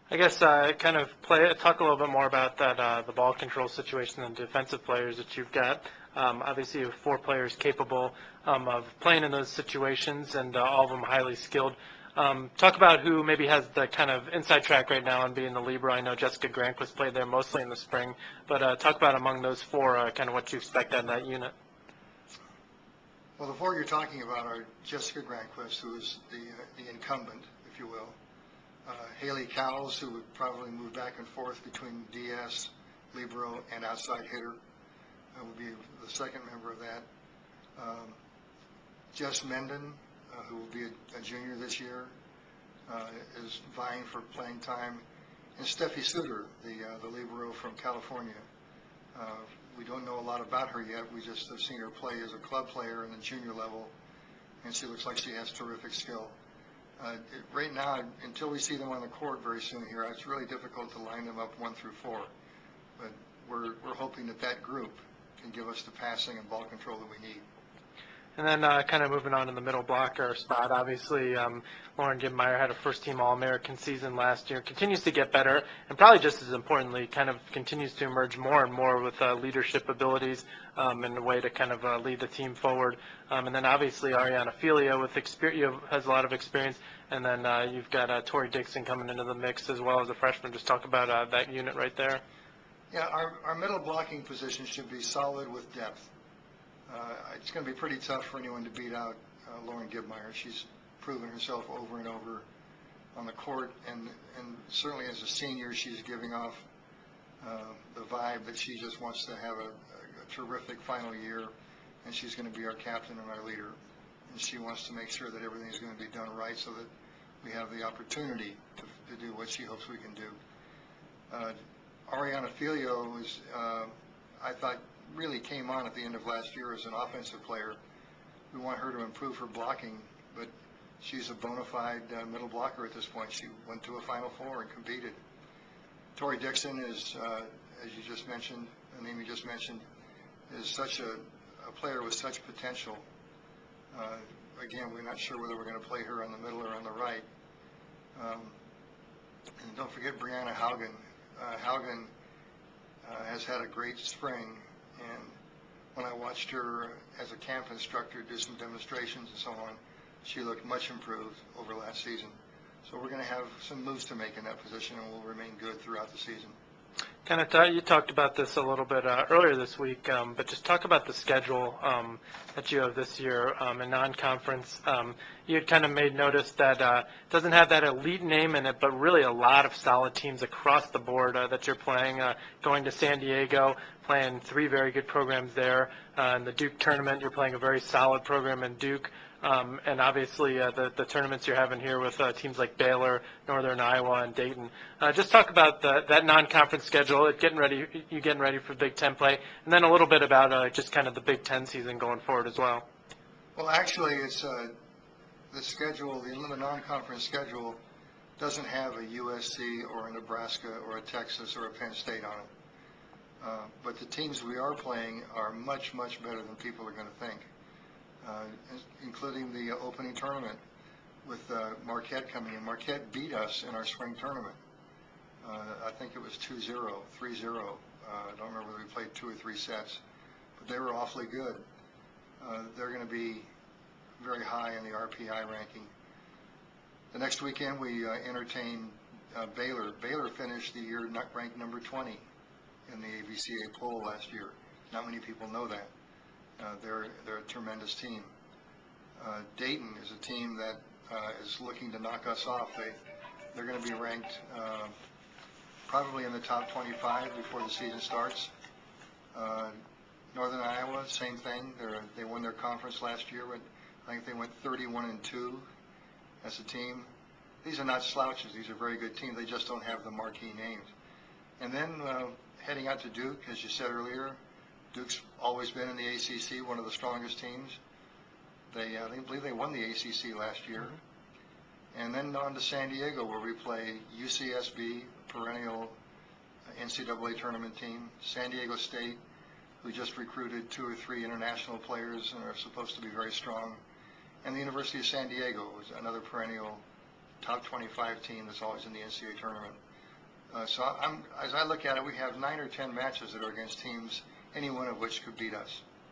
I guess talk a little bit more about that the ball control situation and defensive players that you've got. Obviously, you have 4 players capable of playing in those situations, and all of them highly skilled. Talk about who maybe has the kind of inside track right now on being the libero. I know Jessica Granquist played there mostly in the spring, but talk about among those 4 kind of what you expect out of that unit. Well, the 4 you're talking about are Jessica Granquist, who is the incumbent, if you will. Haley Cowles, who would probably move back and forth between DS, libero, and outside hitter, would be the second member of that. Jess Menden, who will be a junior this year, is vying for playing time. And Steffi Suter, the libero from California. We don't know a lot about her yet. We just have seen her play as a club player in the junior level, and she looks like she has terrific skill. Right now, until we see them on the court very soon here, it's really difficult to line them up 1 through 4. But we're hoping that group can give us the passing and ball control that we need. And then kind of moving on to the middle blocker spot, obviously Lauren Gibmeyer had a first-team All-American season last year, continues to get better, and probably just as importantly, kind of continues to emerge more and more with leadership abilities and a way to kind of lead the team forward. And then obviously Ariana Filia with has a lot of experience, and then you've got Tori Dixon coming into the mix as well as a freshman. Just talk about that unit right there. Yeah, our middle blocking position should be solid with depth. It's going to be pretty tough for anyone to beat out Lauren Gibmeyer. She's proven herself over and over on the court, and certainly as a senior, she's giving off the vibe that she just wants to have a terrific final year, and she's going to be our captain and our leader. And she wants to make sure that everything's going to be done right so that we have the opportunity to do what she hopes we can do. Ariana Filio was, I thought, really came on at the end of last year as an offensive player. We want her to improve her blocking, but she's a bona fide middle blocker at this point. She went to a Final Four and competed. Tori Dixon is, as you just mentioned, the name you just mentioned, is such a player with such potential. Again, we're not sure whether we're going to play her on the middle or on the right. And don't forget Brianna Haugen. Haugen has had a great spring, and when I watched her as a camp instructor do some demonstrations and so on, she looked much improved over last season. So we're going to have some moves to make in that position, and we'll remain good throughout the season. You talked about this a little bit earlier this week, but just talk about the schedule that you have this year in non-conference. You had kind of made notice that it doesn't have that elite name in it, but really a lot of solid teams across the board that you're playing. Going to San Diego, playing 3 very good programs there. In the Duke tournament, you're playing a very solid program in Duke. And obviously the tournaments you're having here with teams like Baylor, Northern Iowa, and Dayton. Just talk about that non-conference schedule, getting ready for Big Ten play, and then a little bit about just kind of the Big Ten season going forward as well. Well, actually, it's the schedule, the non-conference schedule doesn't have a USC or a Nebraska or a Texas or a Penn State on it. But the teams we are playing are much, much better than people are going to think. Including the opening tournament with Marquette coming in. Marquette beat us in our spring tournament. I think it was 2-0, 3-0. I don't remember whether we played 2 or 3 sets, but they were awfully good. They're going to be very high in the RPI ranking. The next weekend we entertain Baylor. Baylor finished the year ranked number 20 in the AVCA poll last year. Not many people know that. They're a tremendous team. Dayton is a team that is looking to knock us off. They're going to be ranked probably in the top 25 before the season starts. Northern Iowa, same thing. They won their conference last year, but I think they went 31-2 as a team. These are not slouches. These are very good teams. They just don't have the marquee names. And then heading out to Duke, as you said earlier, Duke's always been in the ACC, one of the strongest teams. I believe they won the ACC last year. Mm-hmm. And then on to San Diego, where we play UCSB, perennial NCAA tournament team, San Diego State, who just recruited 2 or 3 international players and are supposed to be very strong, and the University of San Diego is another perennial top 25 team that's always in the NCAA tournament. As I look at it, we have 9 or 10 matches that are against teams, any one of which could beat us.